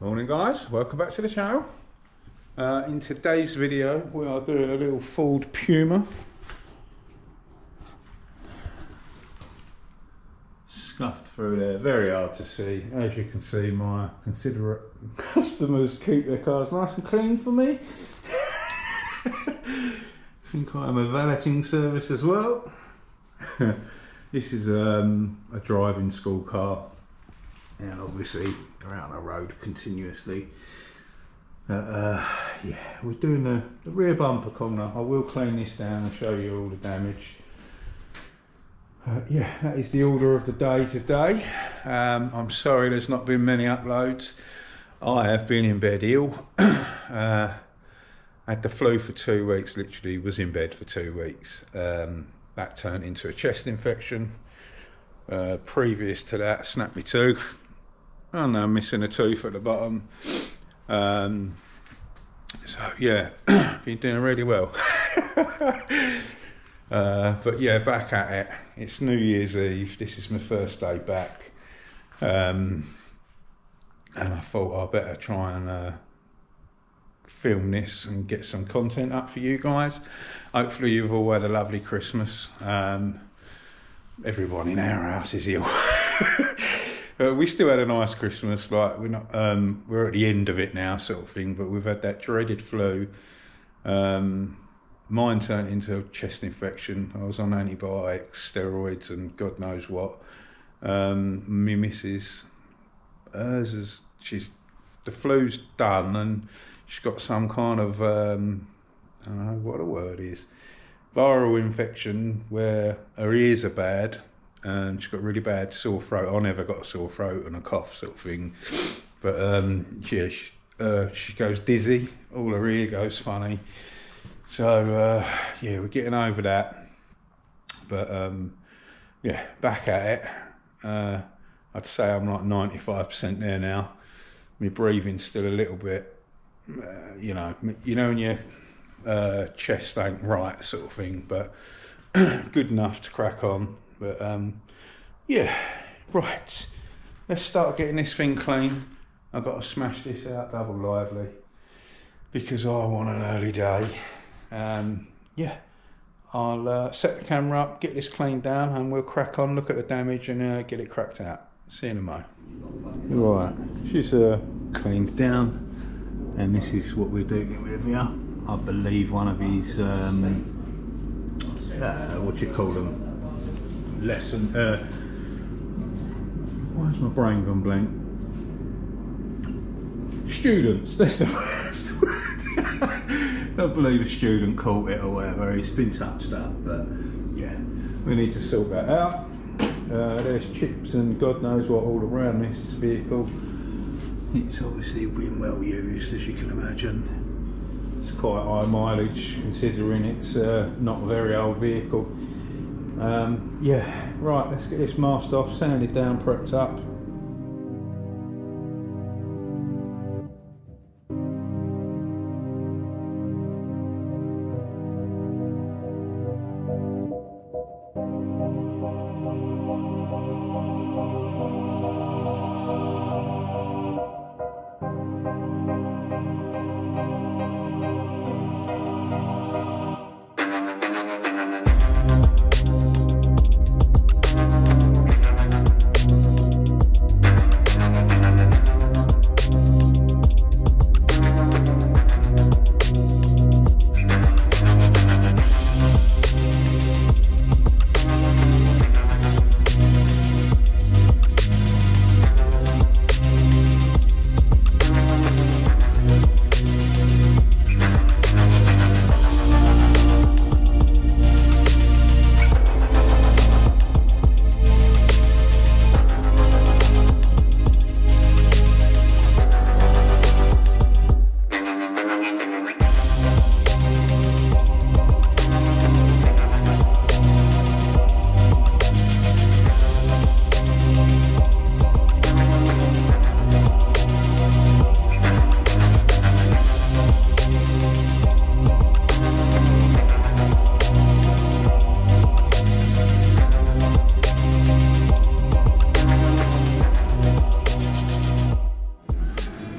Morning guys, welcome back to the channel. In today's video we are doing a little Ford Puma. Scuffed through there, very hard to see. As you can see, my considerate customers keep their cars nice and clean for me. I think I'm a valeting service as well. This is a driving school car, and obviously they're out on the road continuously. Yeah, we're doing the rear bumper corner. I will clean this down and show you all the damage. Yeah, that is the order of the day today. I'm sorry there's not been many uploads. I have been in bed ill. Had the flu for 2 weeks, literally was in bed for 2 weeks. That turned into a chest infection. Previous to that, snapped my tooth. Oh no, I'm missing a tooth at the bottom. So yeah, been doing really well. But yeah, back at it. It's New Year's Eve. This is my first day back. And I thought I'd better try and film this and get some content up for you guys. Hopefully you've all had a lovely Christmas. Everyone in our house is ill. We still had a nice Christmas. Like we're at the end of it now, sort of thing. But we've had that dreaded flu. Mine turned into a chest infection. I was on antibiotics, steroids, and God knows what. My missus, the flu's done, and she's got some kind of I don't know what the word is, viral infection where her ears are bad. And she's got really bad sore throat. I never got a sore throat and a cough sort of thing. But yeah, she goes dizzy. All her ear goes funny. So yeah, we're getting over that. But yeah, back at it. I'd say I'm like 95% there now. My breathing's still a little bit, you know when your chest ain't right sort of thing. But good enough to crack on. But yeah, right, let's start getting this thing clean. I've got to smash this out double lively because I want an early day. Yeah, I'll set the camera up, get this cleaned down, and we'll crack on, look at the damage and get it cracked out. See you in a mo. Right, she's cleaned down, and this is what we're doing with here. I believe one of his what do you call them? Lesson. Why's my brain gone blank? Students. That's the first word. I believe a student caught it or whatever. It's been touched up, but yeah, we need to sort that out. There's chips and God knows what all around this vehicle. It's obviously been well used, as you can imagine. It's quite high mileage considering it's not a very old vehicle. Yeah, right, let's get this masked off, sanded down, prepped up.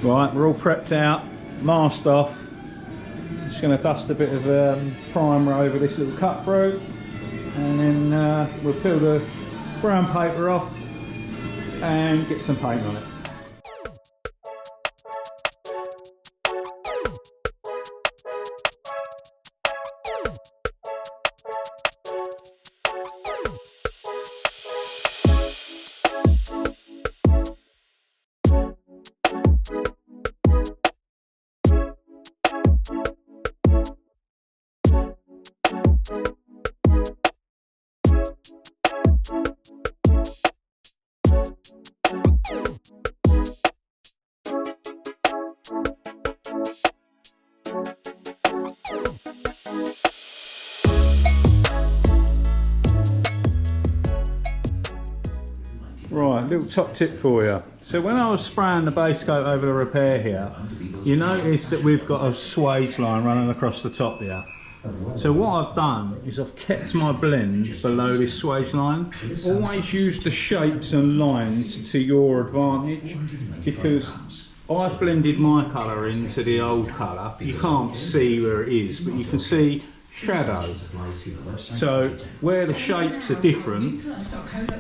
Right, we're all prepped out, masked off. Just going to dust a bit of primer over this little cut through, and then we'll peel the brown paper off and get some paint on it. Right, little top tip for you. So when I was spraying the base coat over the repair here, you notice that we've got a swage line running across the top here. So what I've done is I've kept my blend below this swage line. Always use the shapes and lines to your advantage, because I've blended my colour into the old colour. You can't see where it is, but you can see shadow. So where the shapes are different,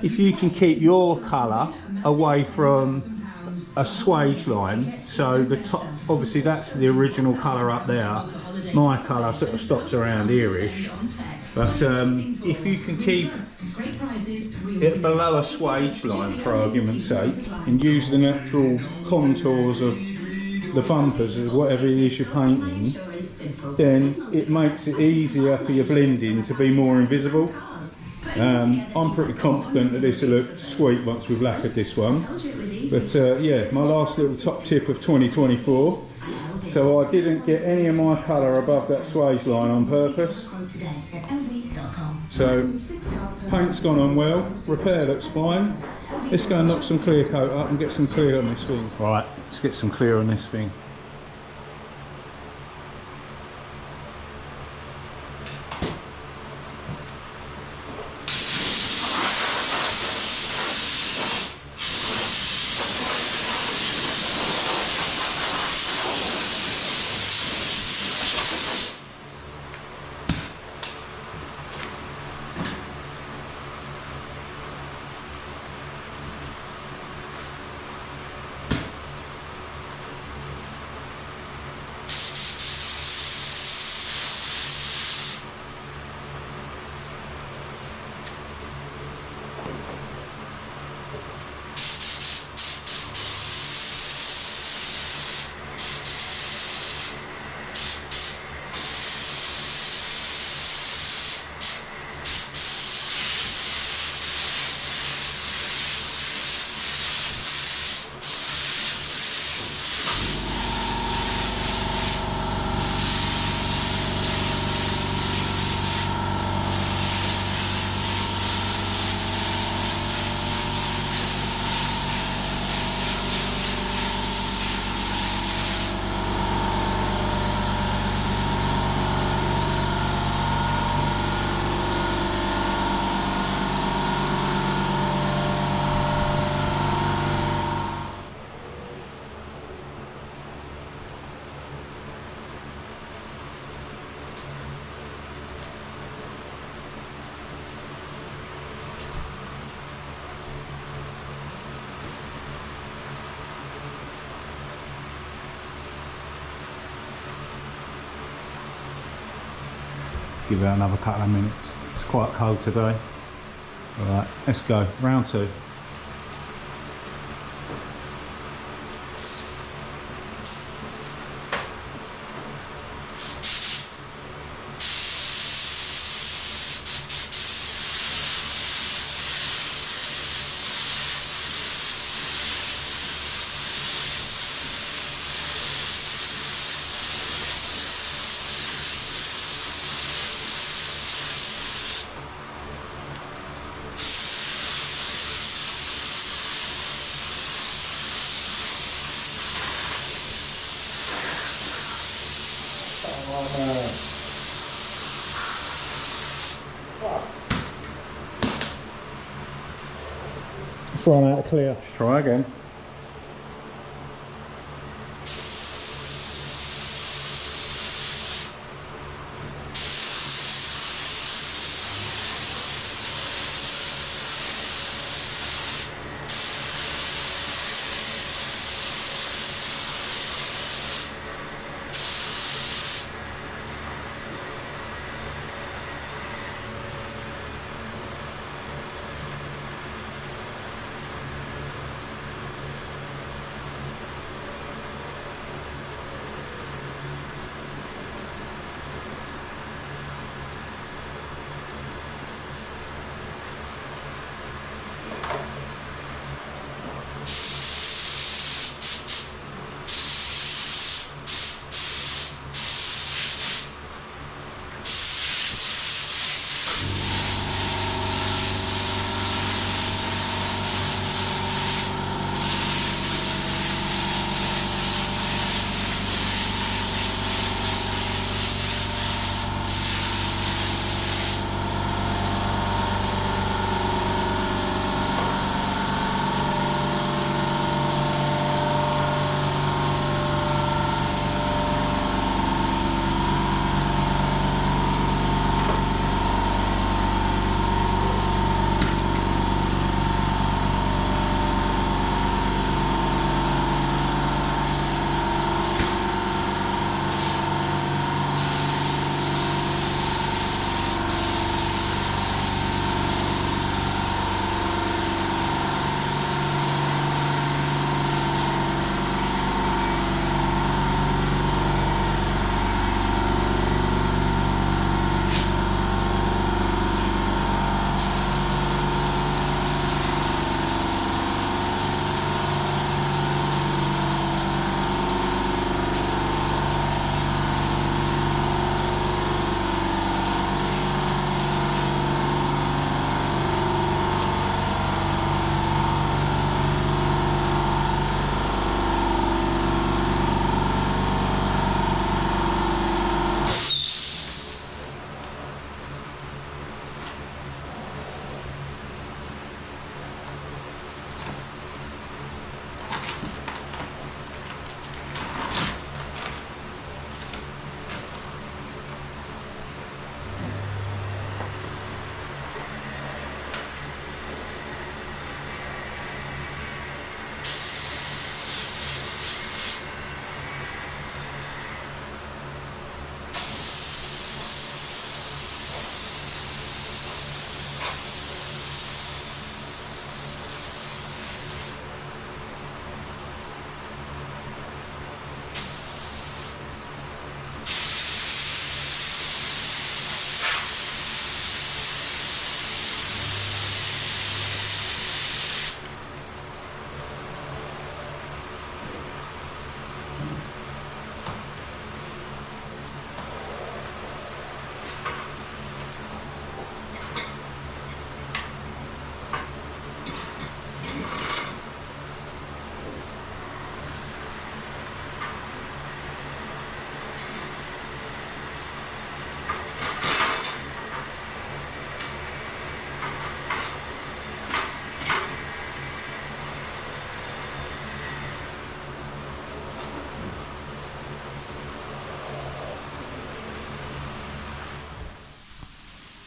if you can keep your colour away from a swage line, so the top, obviously that's the original colour up there, my colour sort of stops around here-ish, but if you can keep it below a swage line for argument's sake and use the natural contours of the bumpers or whatever it is you're painting, then it makes it easier for your blending to be more invisible. I'm pretty confident that this will look sweet once we've lacquered this one. But yeah, my last little top tip of 2024. So I didn't get any of my colour above that swage line on purpose. So paint's gone on well, repair looks fine. Let's go and knock some clear coat up and get some clear on this thing. Right, let's get some clear on this thing. Give it another couple of minutes. It's quite cold today. Alright, let's go. Round two. Run out of clear. Try again.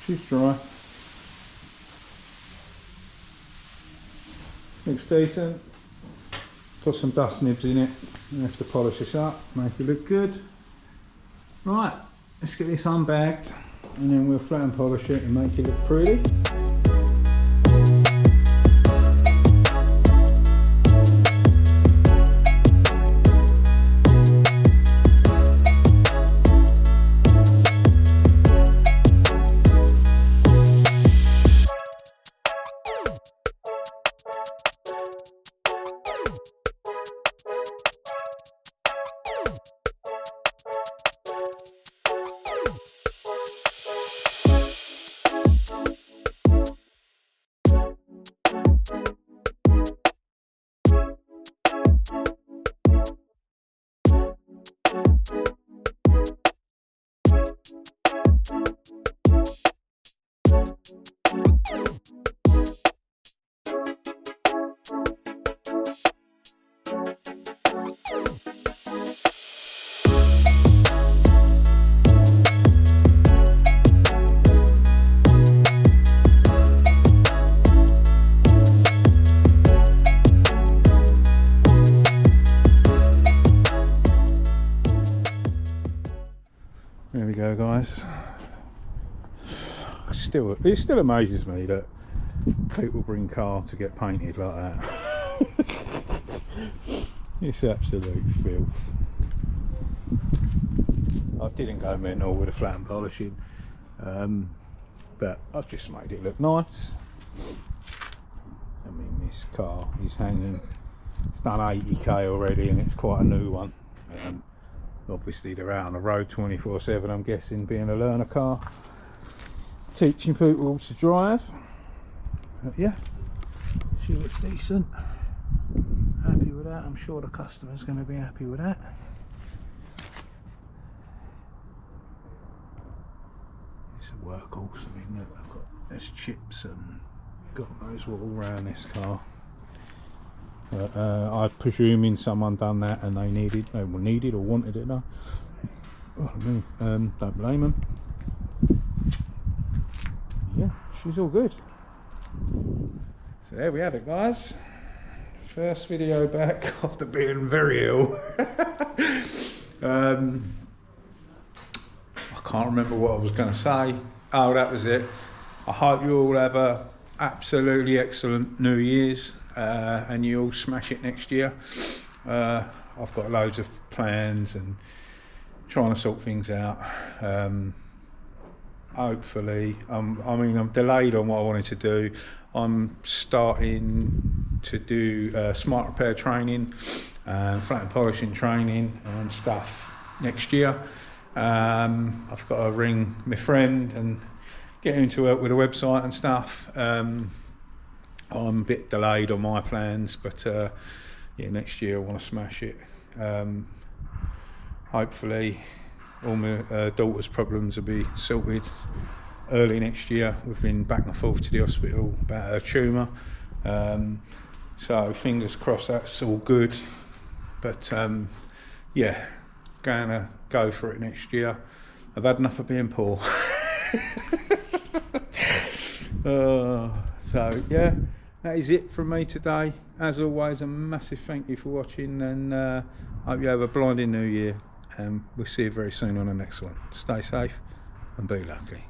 She's dry. Looks decent. Put some dust nibs in it. I have to polish this up, make it look good. Right, let's get this unbagged and then we'll flat and polish it and make it look pretty. There we go, guys. It still amazes me that people bring car to get painted like that. It's absolute filth. I didn't go mental with the flat and polishing, but I've just made it look nice. I mean, this car is hanging. It's done 80k already, and it's quite a new one. Obviously they're out on the road 24/7, I'm guessing, being a learner car, teaching people to drive. But yeah, she looks decent. Happy with that. I'm sure the customer's going to be happy with that. It's a workhorse. I mean, look, there's chips and God knows what all around this car. I'm presuming someone done that and they needed or wanted it. No, don't blame them. Yeah, she's all good. So there we have it, guys. First video back after being very ill. I can't remember what I was going to say. Oh, that was it. I hope you all have a absolutely excellent New Year's. And you all smash it next year. I've got loads of plans and trying to sort things out. Hopefully, I'm delayed on what I wanted to do. I'm starting to do smart repair training and flat and polishing training and stuff next year. I've got to ring my friend and get him to help with the website and stuff. I'm a bit delayed on my plans, but yeah, next year I want to smash it. Hopefully all my daughter's problems will be sorted early next year. We've been back and forth to the hospital about her tumour, so fingers crossed that's all good. But yeah, gonna go for it next year. I've had enough of being poor. So yeah, that is it from me today. As always, a massive thank you for watching, and hope you have a blinding new year, and we'll see you very soon on the next one. Stay safe and be lucky.